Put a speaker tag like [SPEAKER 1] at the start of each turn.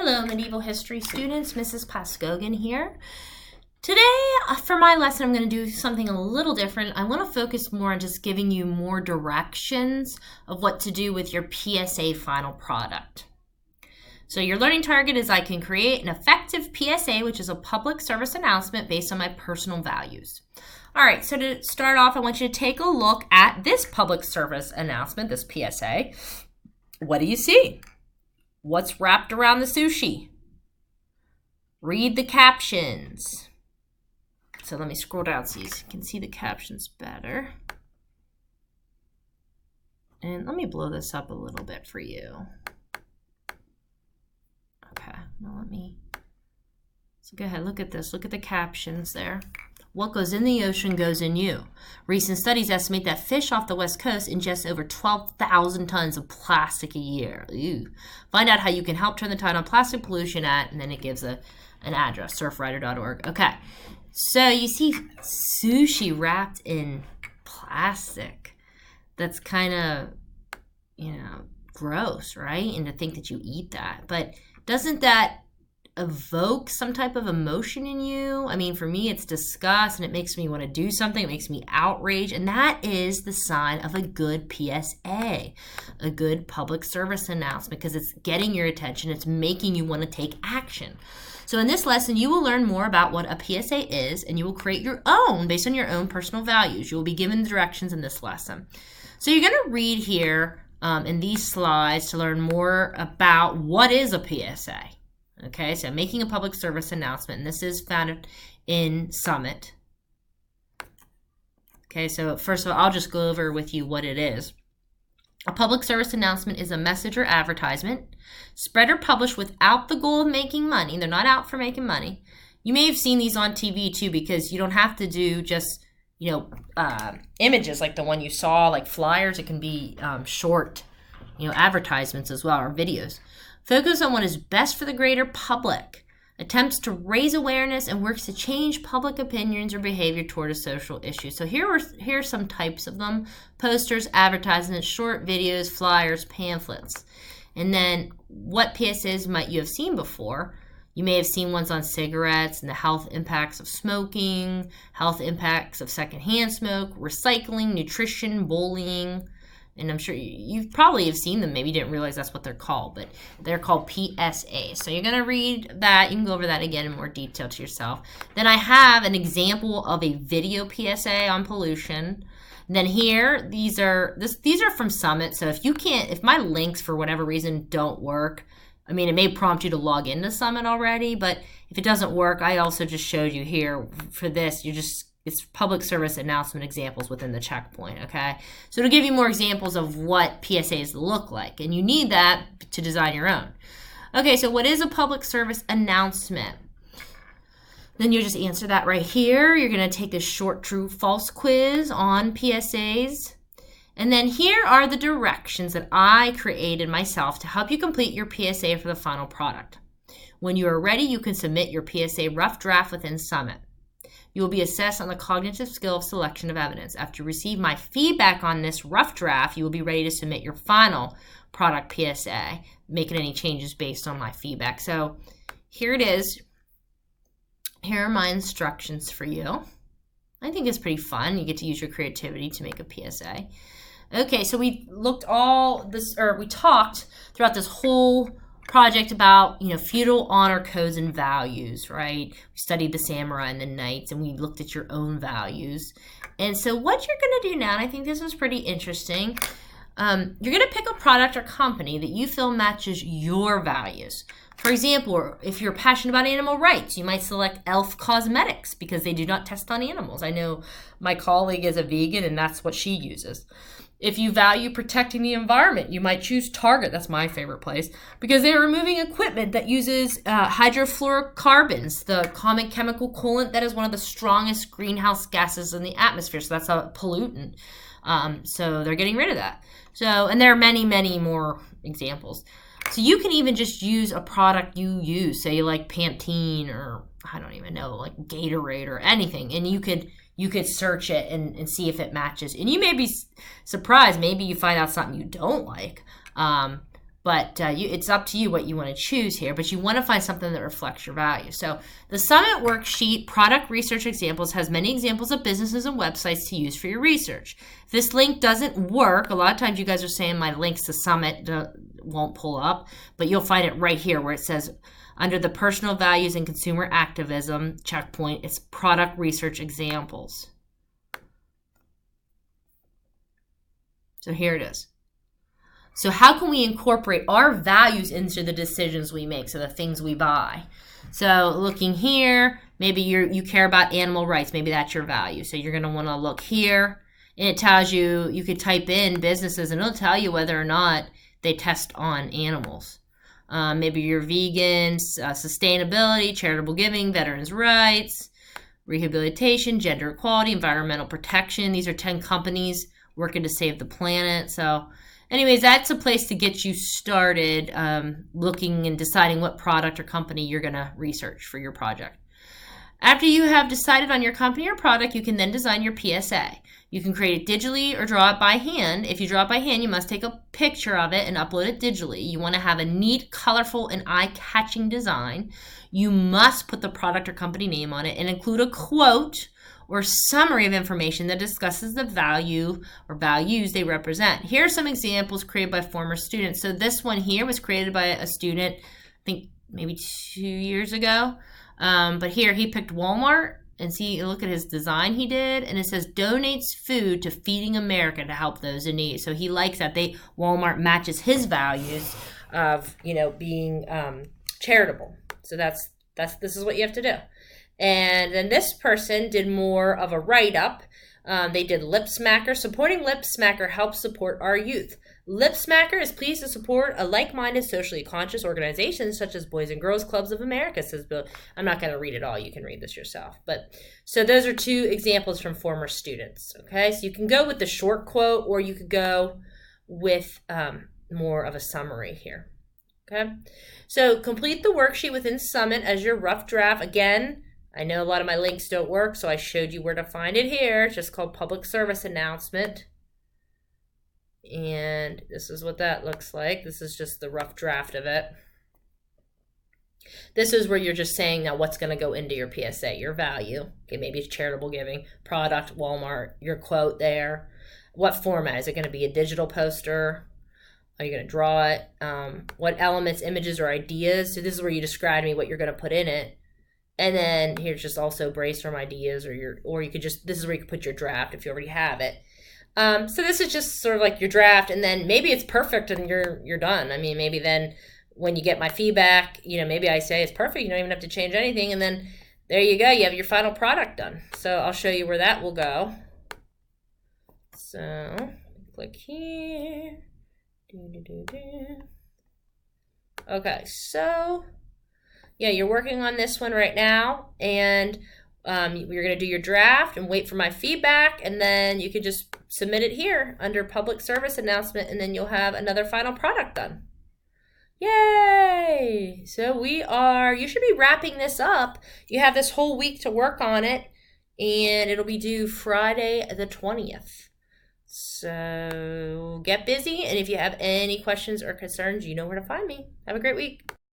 [SPEAKER 1] Hello, medieval history students. Mrs. Paskogan here. Today, for my lesson, I'm going to do something a little different. I want to focus more on just giving you more directions of what to do with your PSA final product. So your learning target is I can create an effective PSA, which is a public service announcement based on my personal values. All right, so to start off, I want you to take a look at this public service announcement, this PSA. What do you see? What's wrapped around the sushi? Read the captions. So let me scroll down so you can see the captions better. And let me blow this up a little bit for you. Okay, now so go ahead, look at this. Look at the captions there. What goes in the ocean goes in you. Recent studies estimate that fish off the West Coast ingest over 12,000 tons of plastic a year. Ew. Find out how you can help turn the tide on plastic pollution and then it gives an address, surfrider.org. Okay, so you see sushi wrapped in plastic. That's kind of, gross, right? And to think that you eat that. But doesn't that evoke some type of emotion in you? I mean, for me, it's disgust and it makes me want to do something. It makes me outraged. And that is the sign of a good PSA, a good public service announcement, because it's getting your attention. It's making you want to take action. So in this lesson, you will learn more about what a PSA is, and you will create your own based on your own personal values. You will be given directions in this lesson. So you're going to read here in these slides to learn more about what is a PSA. Okay, so making a public service announcement, and this is found in Summit. Okay, so first of all, I'll just go over with you what it is. A public service announcement is a message or advertisement spread or published without the goal of making money. They're not out for making money. You may have seen these on TV too, because you don't have to do just, images like the one you saw, like flyers. It can be short, advertisements as well, or videos. Focus on what is best for the greater public, attempts to raise awareness, and works to change public opinions or behavior toward a social issue. So here are some types of them: posters, advertisements, short videos, flyers, pamphlets. And then what PSAs might you have seen before? You may have seen ones on cigarettes and the health impacts of smoking, health impacts of secondhand smoke, recycling, nutrition, bullying. And I'm sure you probably have seen them. Maybe you didn't realize that's what they're called, but they're called PSA. So you're going to read that. You can go over that again in more detail to yourself. Then I have an example of a video PSA on pollution. And then here, these are from Summit. So if my links for whatever reason don't work, I mean, it may prompt you to log into Summit already, but if it doesn't work, I also just showed you here for this, it's public service announcement examples within the checkpoint, okay? So it'll give you more examples of what PSAs look like, and you need that to design your own. Okay, so what is a public service announcement? Then you just answer that right here. You're going to take this short true-false quiz on PSAs. And then here are the directions that I created myself to help you complete your PSA for the final product. When you are ready, you can submit your PSA rough draft within Summit. You will be assessed on the cognitive skill of selection of evidence. After you receive my feedback on this rough draft, you will be ready to submit your final product PSA, making any changes based on my feedback. So here it is. Here are my instructions for you. I think it's pretty fun. You get to use your creativity to make a PSA. Okay, so we talked throughout this whole project about, feudal honor codes and values, right? We studied the samurai and the knights, and we looked at your own values. And so what you're going to do now, and I think this is pretty interesting, you're going to pick a product or company that you feel matches your values. For example, if you're passionate about animal rights, you might select Elf Cosmetics because they do not test on animals. I know my colleague is a vegan, and that's what she uses. If you value protecting the environment, you might choose Target. That's my favorite place because they're removing equipment that uses hydrofluorocarbons, the common chemical coolant that is one of the strongest greenhouse gases in the atmosphere. So that's a pollutant. So they're getting rid of that. So, and there are many, many more examples. So you can even just use a product you use, say you like Pantene or I don't even know, like Gatorade or anything, and you could search it and see if it matches. And you may be surprised. Maybe you find out something you don't like. But it's up to you what you want to choose here, but you want to find something that reflects your value. So the Summit worksheet, Product Research Examples, has many examples of businesses and websites to use for your research. If this link doesn't work, a lot of times you guys are saying my links to Summit won't pull up, but you'll find it right here where it says under the Personal Values and Consumer Activism checkpoint, it's Product Research Examples. So here it is. So how can we incorporate our values into the decisions we make, so the things we buy? So looking here, maybe you care about animal rights. Maybe that's your value. So you're going to want to look here, and it tells you, you could type in businesses, and it'll tell you whether or not they test on animals. Maybe you're vegan, sustainability, charitable giving, veterans' rights, rehabilitation, gender equality, environmental protection. These are 10 companies working to save the planet. So anyways, that's a place to get you started looking and deciding what product or company you're going to research for your project. After you have decided on your company or product, you can then design your PSA. You can create it digitally or draw it by hand. If you draw it by hand, you must take a picture of it and upload it digitally. You want to have a neat, colorful, and eye-catching design. You must put the product or company name on it and include a quote or summary of information that discusses the value or values they represent. Here are some examples created by former students. So this one here was created by a student, I think maybe 2 years ago. But here he picked Walmart, and see, look at his design he did, and it says donates food to Feeding America to help those in need. So he likes that Walmart matches his values of being charitable. So this is what you have to do. And then this person did more of a write-up. They did Lip Smacker. Supporting Lip Smacker helps support our youth. Lip Smacker is pleased to support a like-minded, socially conscious organization such as Boys and Girls Clubs of America, says Bill. I'm not going to read it all. You can read this yourself. But so those are 2 examples from former students. Okay, so you can go with the short quote, or you could go with more of a summary here. Okay, so complete the worksheet within Summit as your rough draft. Again, I know a lot of my links don't work, so I showed you where to find it here. It's just called Public Service Announcement. And this is what that looks like. This is just the rough draft of it. This is where you're just saying now what's going to go into your PSA, your value. Okay, maybe it's charitable giving, product, Walmart, your quote there. What format? Is it going to be a digital poster? Are you going to draw it? What elements, images, or ideas? So this is where you describe to me what you're going to put in it. And then here's just also brainstorm ideas, or you could just, this is where you could put your draft if you already have it. So this is just sort of like your draft, and then maybe it's perfect and you're done. I mean, maybe then when you get my feedback, maybe I say it's perfect. You don't even have to change anything, and then there you go. You have your final product done. So I'll show you where that will go. So click here. Okay, so yeah, you're working on this one right now, and you're going to do your draft and wait for my feedback, and then you can just submit it here under Public Service Announcement, and then you'll have another final product done. Yay! So you should be wrapping this up. You have this whole week to work on it, and it'll be due Friday the 20th. So get busy, and if you have any questions or concerns, you know where to find me. Have a great week.